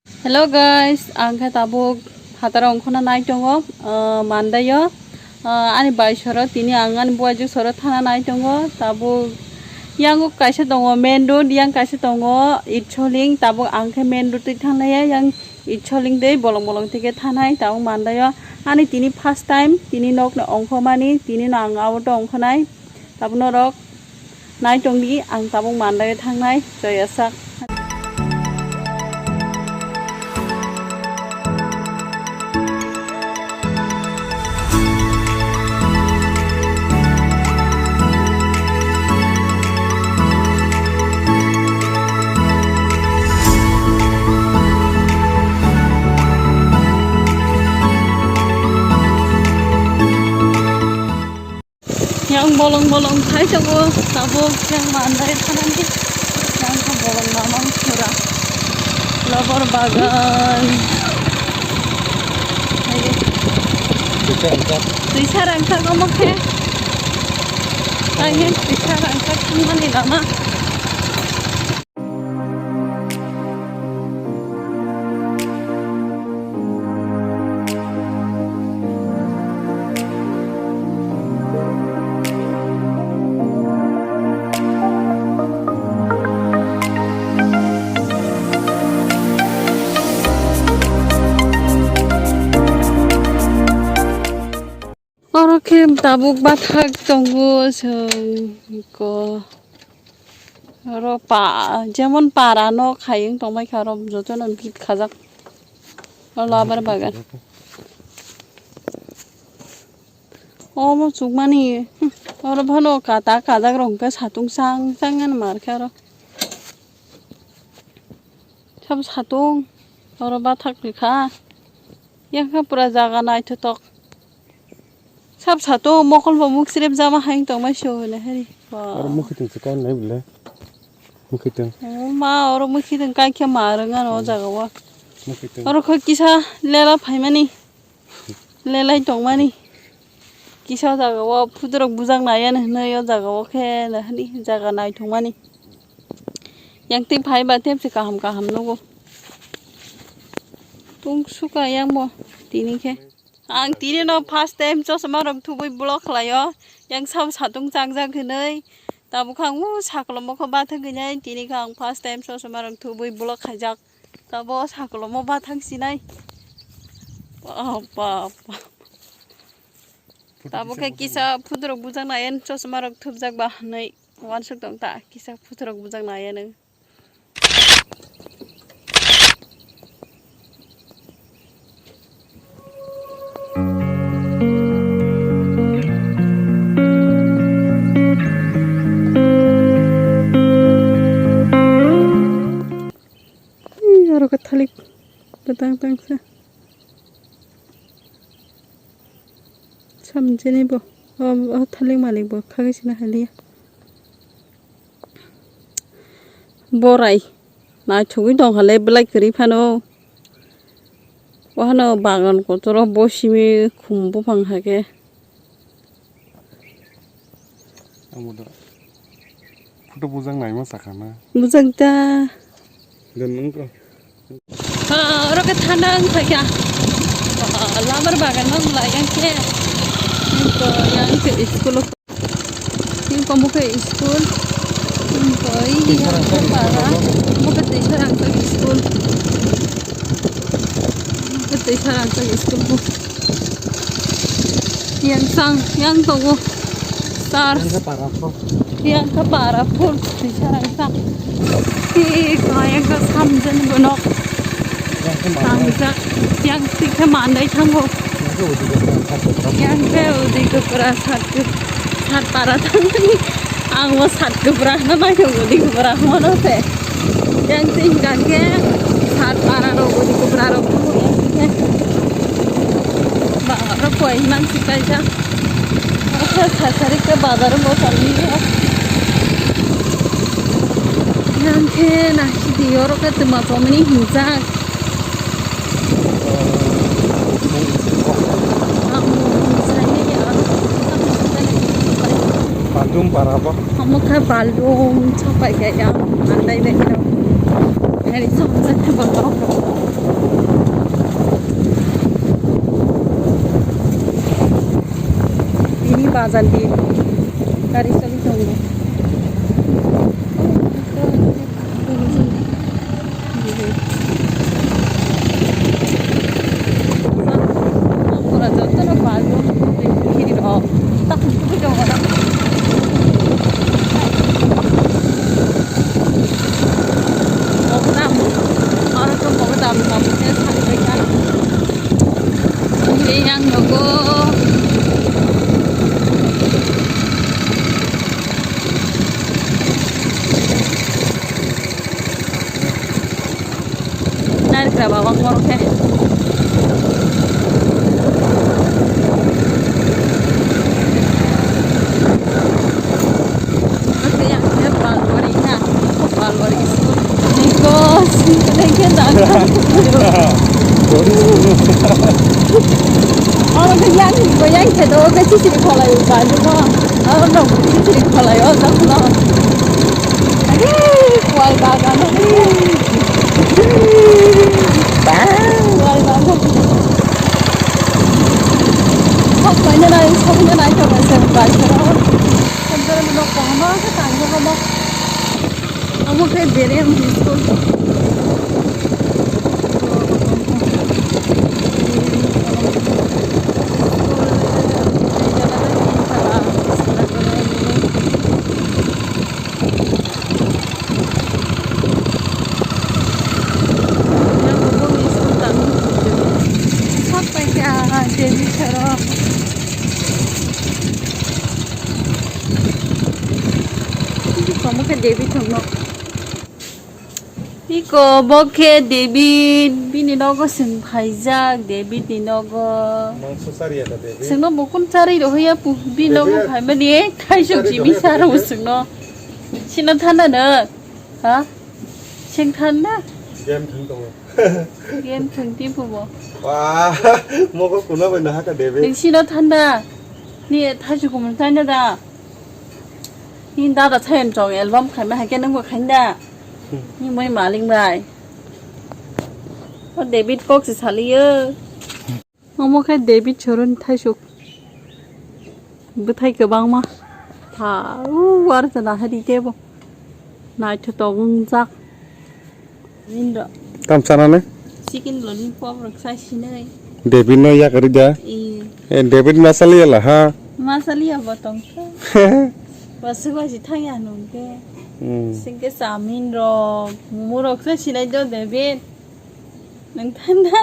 Hello guys, ang katabog hatarong khona nai tongo mandayo ani bai soro tini angan buaju soro thana nai tongo tabog yang kaisa tongo main road yang kaisa tongo itcholing tabog angke main road ti thanaya yang itcholing dei bolong bolong theke thanai tabog mandayo ani tini first time tini nok na ongkho mani tini na ang auto ongkho nai tabog norok nai tongni ang tabog mandayo thangnai joyasak yang bolong-bolong thai jago tabok yang mandai thanani yang bolong mamang pura labar bagan bisa rangka kamu ke angin bisa rangka kemana lama 이렇게 나북 바닥 정도 저거 여러 바 যেমন পারানো খাইং তোমায় খারম যতন ভিত খাজাক লাবার বাগান 어머 죽만이 어러 번호 가다 그런가 사동상 쌍하는 말카로 참 사동 어러 바닥 가 양가 뿌라자가 나이트 떡 sắp sả tô một con vòng mục xếp ra mà hành tổng mấy show này hay đi. Ở mức khi từng cái này bự lên, mức khi từng. mà ở mức khi từng cái kia mà rồi nghe nó giả quá. Mức khi từng. ở khơi kisa lên phải mà ni, lên lại tổng mà ni. kisa giả quá, phụ được buzang này anh nơi ở giả quá khe là đi giả này tổng mà ni. yang tim phải bà thêm thì cả hầm luôn. tung suka yang mo, tini khe. ang tini no first time cho samaram thubai block layo yang sam satung changjang khnei tabu khang saklomo kho ba thanggnai tini khang first time cho samaram thubai block khajak tabo saklomo ba thangsinai pa tabu khe kisa phudrok bujang nayen cho samaram thubjak ba nei wan suk dong ta kisa phudrok bujang nayen Catholic betang sa samjeni bo Catholic malik bo khagisina hali borai na thugui dong hale blai kri phano wahano bagan ko toro bosimi khumbo phang hage amuda photo bujang nai ma sakana bujang ta ganung ko 이렇게 타는 거야. 라बर 바간 놈 라양케 이거 양케 스쿨 이거 뭐게 스쿨 이거 이거 봐라 뭐게 대사랑 저기 스쿨 이거 대사랑 저기 스쿨 뭐 양상 양도고 star yang ke parapur 대사랑 상 이거 yang 삼전 bunok yang tiga mandai tanggo yang ke udah kepera sat para tangni angwo sat kepera nama yang udah kepera mana teh yang tinggal ke sat para ro udah kepera ro yang baru koi man sikai ja sasari ke bazar mau tani yang ke nasi dioro ke tempat omni hijak Bandung para apa? Kamu ke Bandung, coba kayak yang andai deh. Hari Sabtu betul. बाजारनि गारि सोलि दङ 저쪽으로 봐도 길이 딱 그쪽으로 먹으나 알아 좀 먹으다 남는 상대가 그냥 요거 날 그래봐 왕모로 해 그냥 그냥 걔도 같이 집에 걸어요 가지고 너무 집에 걸어요 나도 아니 왈가가는 왈가가 그냥 처음에 나 저번에 가서로 근데 너 고마워서 당겨가 뭐 아무 그 베레 비스콜 데뷔처럼 이거 뭐게 데뷔 정말 이거 뭐게 데뷔 비니 너거 승 파이작 데뷔 니 너거 망소살이야 데뷔 승너 뭐군 짜리로 해야 비 너거 발매니 타이쇼 지미 사람 승너 신은 타나는 어? 생 타나 게임 등동 게임 등띠 부모 와 먹었구나 왜 나하까 데뷔 당신은 탄다. 니 다시 고문 다녀다. 니 나도 차연 정 앨범 가면 하겠는 거 간다. 니 뭐이 말링 바이. 데뷔 꼭 살리여. 어머 그 데뷔 저런 타쇼. 부타이 그방마. 다 와르서 나 하디 대보. 나이트 동작. 인도. 깜짝하네 Chicken lollipop raksa sini. 데뷔 너 야거리자 데뷔 마살이야 하 Masalia botong ka. Basu ba si thang ya nung ke. Singke samin ro. Mu ro sa sinai do David. Nang thanda.